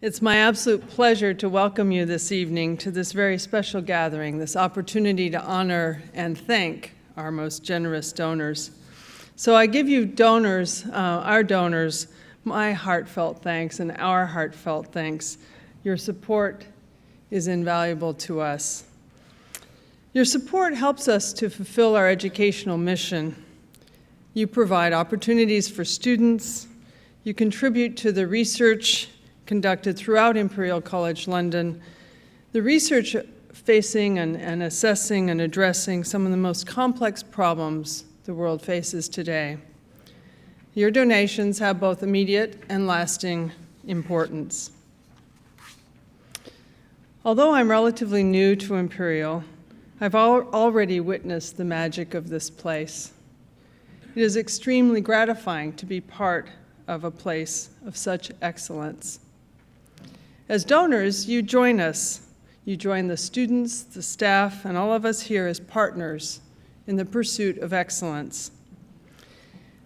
It's my absolute pleasure to welcome you this evening to this very special gathering, this opportunity to honor and thank our most generous donors. So I give you donors, our donors, my heartfelt thanks and our heartfelt thanks. Your support is invaluable to us. Your support helps us to fulfill our educational mission. You provide opportunities for students. You contribute to the research conducted throughout Imperial College London, the research facing and assessing and addressing some of the most complex problems the world faces today. Your donations have both immediate and lasting importance. Although I'm relatively new to Imperial, I've already witnessed the magic of this place. It is extremely gratifying to be part of a place of such excellence. As donors, you join us. You join the students, the staff, and all of us here as partners in the pursuit of excellence.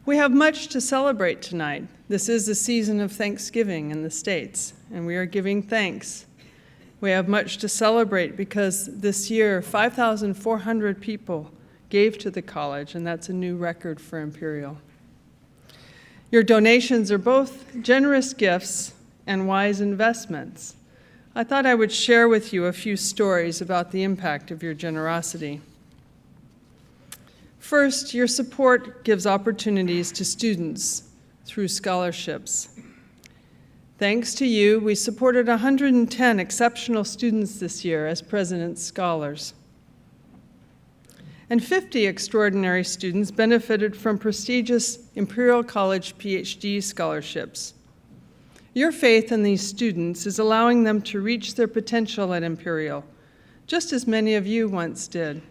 We have much to celebrate tonight. This is the season of Thanksgiving in the States, and we are giving thanks. We have much to celebrate because this year, 5,400 people gave to the college, and that's a new record for Imperial. Your donations are both generous gifts and wise investments. I thought I would share with you a few stories about the impact of your generosity. First, your support gives opportunities to students through scholarships. Thanks to you, we supported 110 exceptional students this year as President's Scholars. And 50 extraordinary students benefited from prestigious Imperial College PhD scholarships. Your faith in these students is allowing them to reach their potential at Imperial, just as many of you once did.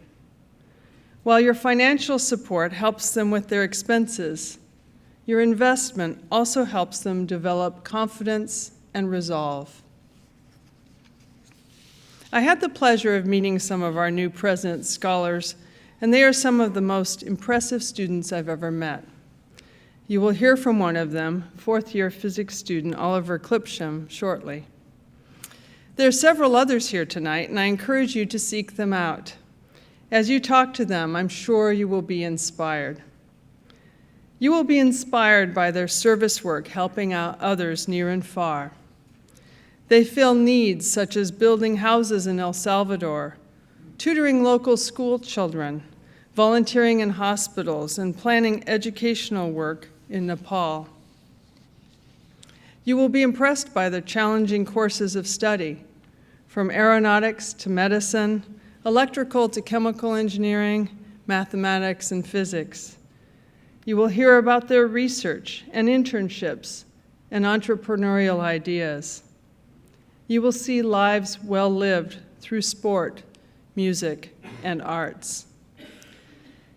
While your financial support helps them with their expenses, your investment also helps them develop confidence and resolve. I had the pleasure of meeting some of our new President's Scholars, and they are some of the most impressive students I've ever met. You will hear from one of them, fourth-year physics student Oliver Clipsham, shortly. There are several others here tonight, and I encourage you to seek them out. As you talk to them, I'm sure you will be inspired. You will be inspired by their service work helping out others near and far. They fill needs such as building houses in El Salvador, tutoring local school children, volunteering in hospitals, and planning educational work in Nepal. You will be impressed by their challenging courses of study, from aeronautics to medicine, electrical to chemical engineering, mathematics, and physics. You will hear about their research and internships and entrepreneurial ideas. You will see lives well lived through sport, music, and arts.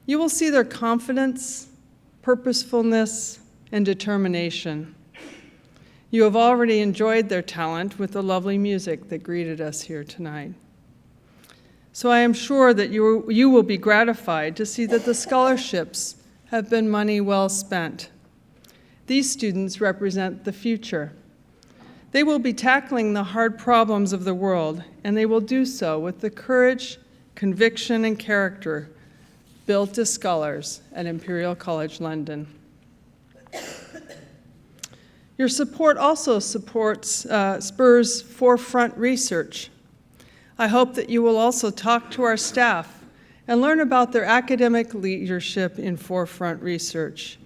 You will see their confidence, purposefulness, and determination. You have already enjoyed their talent with the lovely music that greeted us here tonight. So I am sure that you will be gratified to see that the scholarships have been money well spent. These students represent the future. They will be tackling the hard problems of the world, and they will do so with the courage, conviction, and character built as scholars at Imperial College London. Your support also spurs forefront research. I hope that you will also talk to our staff and learn about their academic leadership in forefront research.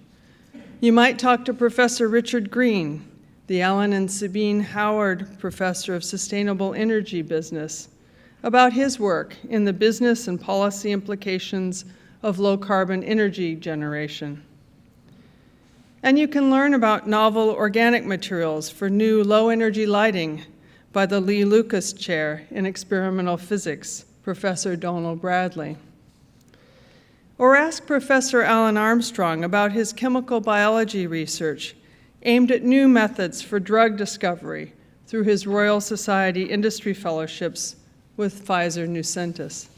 You might talk to Professor Richard Green, the Ellen and Sabine Howard Professor of Sustainable Energy Business, about his work in the business and policy implications of low-carbon energy generation. And you can learn about novel organic materials for new low-energy lighting by the Lee Lucas Chair in Experimental Physics, Professor Donald Bradley. Or ask Professor Alan Armstrong about his chemical biology research aimed at new methods for drug discovery through his Royal Society Industry Fellowships with Pfizer-Nucentis.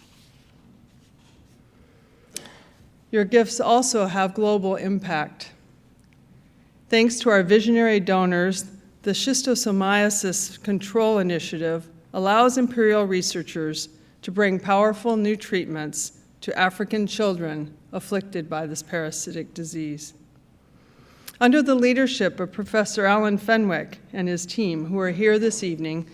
Your gifts also have global impact. Thanks to our visionary donors, the Schistosomiasis Control Initiative allows Imperial researchers to bring powerful new treatments to African children afflicted by this parasitic disease. Under the leadership of Professor Alan Fenwick and his team, who are here this evening,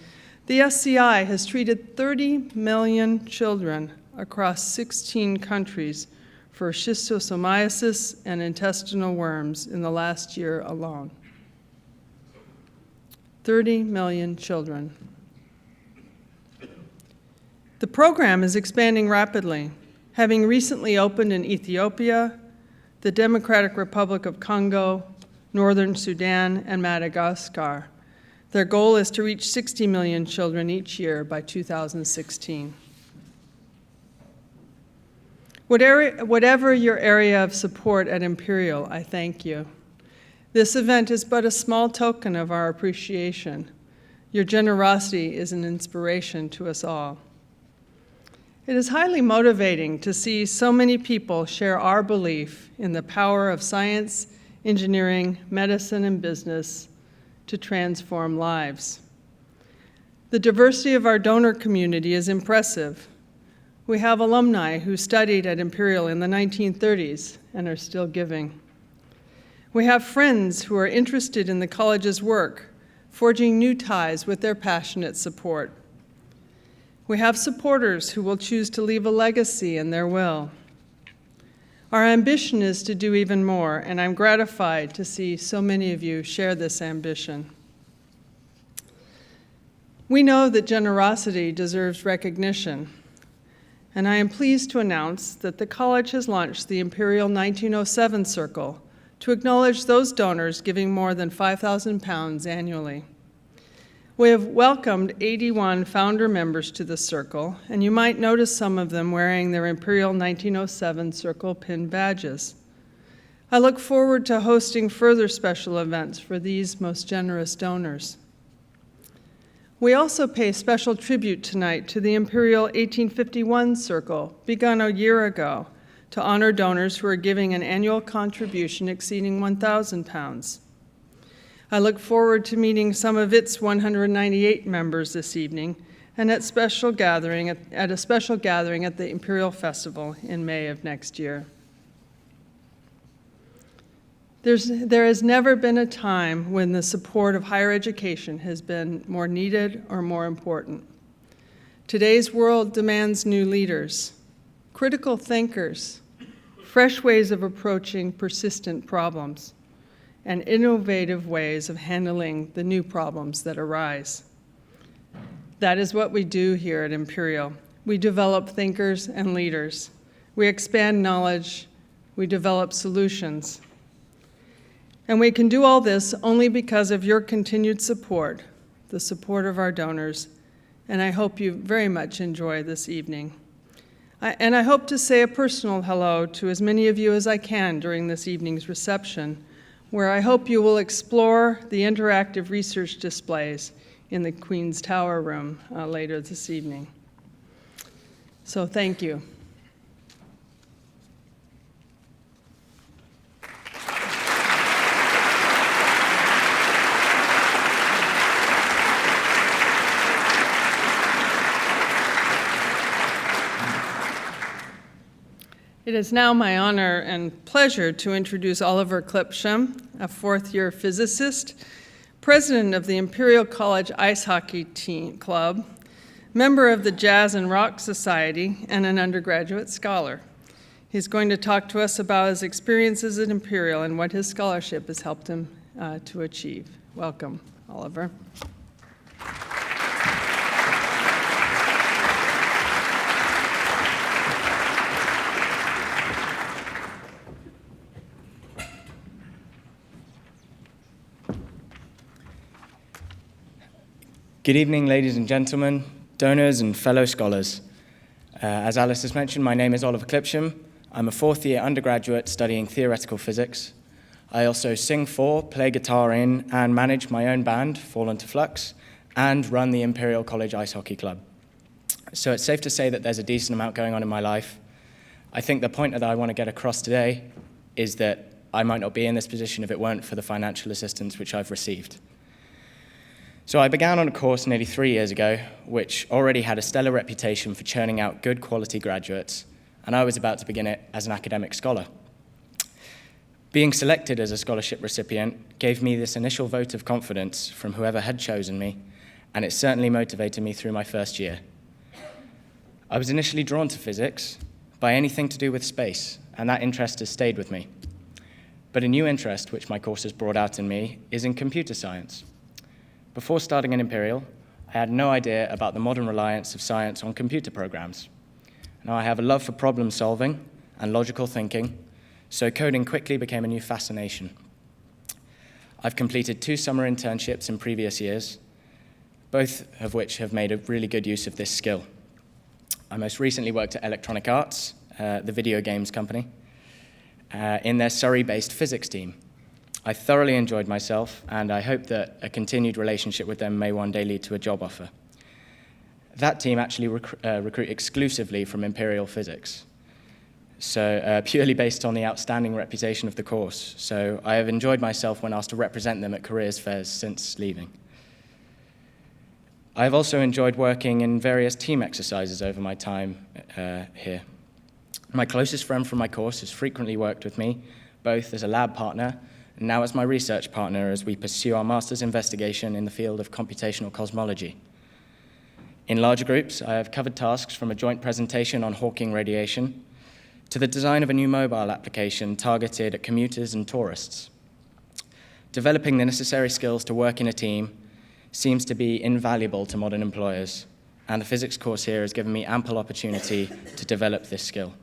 the SCI has treated 30 million children across 16 countries for schistosomiasis and intestinal worms in the last year alone. 30 million children. The program is expanding rapidly, having recently opened in Ethiopia, the Democratic Republic of Congo, Northern Sudan, and Madagascar. Their goal is to reach 60 million children each year by 2016. Whatever your area of support at Imperial, I thank you. This event is but a small token of our appreciation. Your generosity is an inspiration to us all. It is highly motivating to see so many people share our belief in the power of science, engineering, medicine, and business to transform lives. The diversity of our donor community is impressive. We have alumni who studied at Imperial in the 1930s and are still giving. We have friends who are interested in the college's work, forging new ties with their passionate support. We have supporters who will choose to leave a legacy in their will. Our ambition is to do even more, and I'm gratified to see so many of you share this ambition. We know that generosity deserves recognition, and I am pleased to announce that the college has launched the Imperial 1907 Circle to acknowledge those donors giving more than £5,000 annually. We have welcomed 81 founder members to the Circle, and you might notice some of them wearing their Imperial 1907 Circle pin badges. I look forward to hosting further special events for these most generous donors. We also pay special tribute tonight to the Imperial 1851 Circle, begun a year ago, to honor donors who are giving an annual contribution exceeding £1,000. I look forward to meeting some of its 198 members this evening and at a special gathering at the Imperial Festival in May of next year. There has never been a time when the support of higher education has been more needed or more important. Today's world demands new leaders, critical thinkers, fresh ways of approaching persistent problems, and innovative ways of handling the new problems that arise. That is what we do here at Imperial. We develop thinkers and leaders. We expand knowledge. We develop solutions. And we can do all this only because of your continued support, the support of our donors, and I hope you very much enjoy this evening. And I hope to say a personal hello to as many of you as I can during this evening's reception, where I hope you will explore the interactive research displays in the Queen's Tower room later this evening. So thank you. It is now my honor and pleasure to introduce Oliver Clipsham, a fourth-year physicist, president of the Imperial College Ice Hockey Club, member of the Jazz and Rock Society, and an undergraduate scholar. He's going to talk to us about his experiences at Imperial and what his scholarship has helped him to achieve. Welcome, Oliver. Good evening, ladies and gentlemen, donors and fellow scholars. As Alice has mentioned, my name is Oliver Clipsham. I'm a fourth-year undergraduate studying theoretical physics. I also sing for, play guitar in, and manage my own band, Fall Into Flux, and run the Imperial College Ice Hockey Club. So it's safe to say that there's a decent amount going on in my life. I think the point that I want to get across today is that I might not be in this position if it weren't for the financial assistance which I've received. So I began on a course nearly 3 years ago, which already had a stellar reputation for churning out good quality graduates, and I was about to begin it as an academic scholar. Being selected as a scholarship recipient gave me this initial vote of confidence from whoever had chosen me, and it certainly motivated me through my first year. I was initially drawn to physics by anything to do with space, and that interest has stayed with me. But a new interest, which my course has brought out in me, is in computer science. Before starting at Imperial, I had no idea about the modern reliance of science on computer programs. Now I have a love for problem solving and logical thinking, so coding quickly became a new fascination. I've completed 2 summer internships in previous years, both of which have made a really good use of this skill. I most recently worked at Electronic Arts, the video games company, in their Surrey-based physics team. I thoroughly enjoyed myself, and I hope that a continued relationship with them may one day lead to a job offer. That team actually recruit exclusively from Imperial physics, so purely based on the outstanding reputation of the course. So I have enjoyed myself when asked to represent them at careers fairs since leaving. I have also enjoyed working in various team exercises over my time here. My closest friend from my course has frequently worked with me, both as a lab partner and now as my research partner as we pursue our master's investigation in the field of computational cosmology. In larger groups, I have covered tasks from a joint presentation on Hawking radiation to the design of a new mobile application targeted at commuters and tourists. Developing the necessary skills to work in a team seems to be invaluable to modern employers, and the physics course here has given me ample opportunity to develop this skill.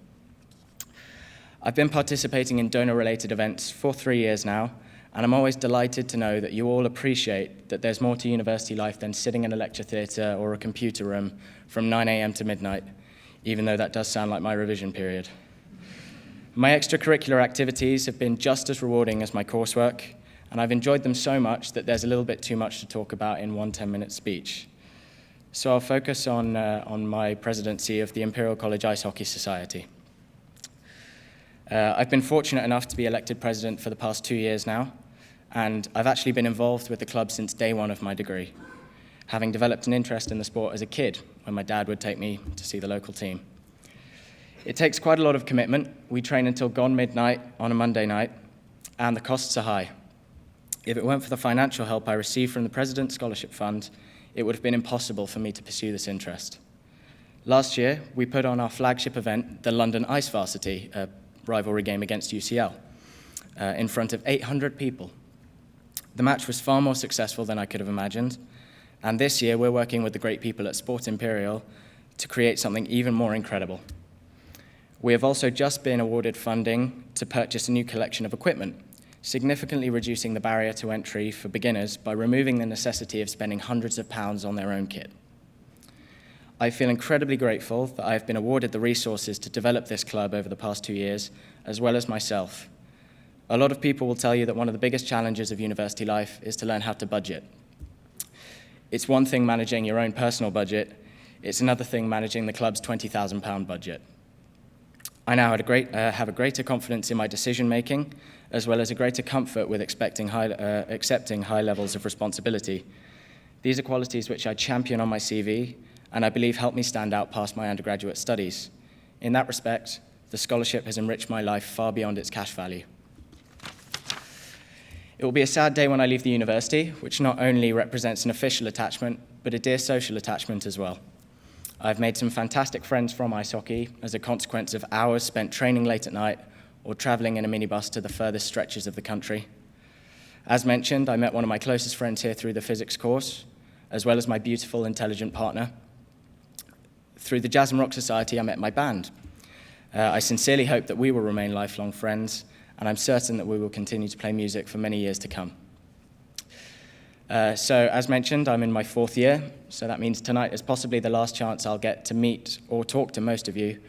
I've been participating in donor-related events for 3 years now, and I'm always delighted to know that you all appreciate that there's more to university life than sitting in a lecture theatre or a computer room from 9 a.m. to midnight, even though that does sound like my revision period. My extracurricular activities have been just as rewarding as my coursework, and I've enjoyed them so much that there's a little bit too much to talk about in one 10-minute speech. So I'll focus on my presidency of the Imperial College Ice Hockey Society. I've been fortunate enough to be elected president for the past 2 years now, and I've actually been involved with the club since day one of my degree, having developed an interest in the sport as a kid when my dad would take me to see the local team. It takes quite a lot of commitment. We train until gone midnight on a Monday night, and the costs are high. If it weren't for the financial help I received from the President's Scholarship Fund, it would have been impossible for me to pursue this interest. Last year, we put on our flagship event, the London Ice Varsity, a rivalry game against UCL, in front of 800 people. The match was far more successful than I could have imagined, and this year we're working with the great people at Sport Imperial to create something even more incredible. We have also just been awarded funding to purchase a new collection of equipment, significantly reducing the barrier to entry for beginners by removing the necessity of spending hundreds of pounds on their own kit. I feel incredibly grateful that I have been awarded the resources to develop this club over the past 2 years, as well as myself. A lot of people will tell you that one of the biggest challenges of university life is to learn how to budget. It's one thing managing your own personal budget, it's another thing managing the club's £20,000 budget. I now have a greater confidence in my decision-making, as well as a greater comfort with accepting high levels of responsibility. These are qualities which I champion on my CV, and I believe help me stand out past my undergraduate studies. In that respect, the scholarship has enriched my life far beyond its cash value. It will be a sad day when I leave the university, which not only represents an official attachment, but a dear social attachment as well. I've made some fantastic friends from ice hockey as a consequence of hours spent training late at night or traveling in a minibus to the furthest stretches of the country. As mentioned, I met one of my closest friends here through the physics course, as well as my beautiful, intelligent partner. Through the Jazz and Rock Society, I met my band. I sincerely hope that we will remain lifelong friends, and I'm certain that we will continue to play music for many years to come. So, as mentioned, I'm in my 4th year, so that means tonight is possibly the last chance I'll get to meet or talk to most of you,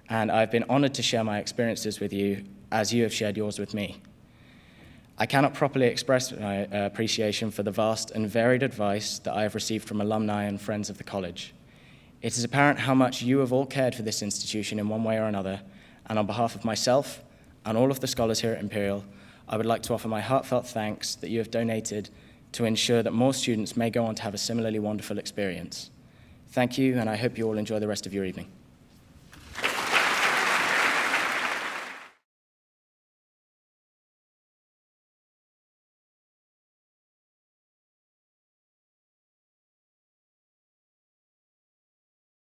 and I've been honored to share my experiences with you as you have shared yours with me. I cannot properly express my appreciation for the vast and varied advice that I have received from alumni and friends of the college. It is apparent how much you have all cared for this institution in one way or another, and on behalf of myself and all of the scholars here at Imperial, I would like to offer my heartfelt thanks that you have donated to ensure that more students may go on to have a similarly wonderful experience. Thank you, and I hope you all enjoy the rest of your evening.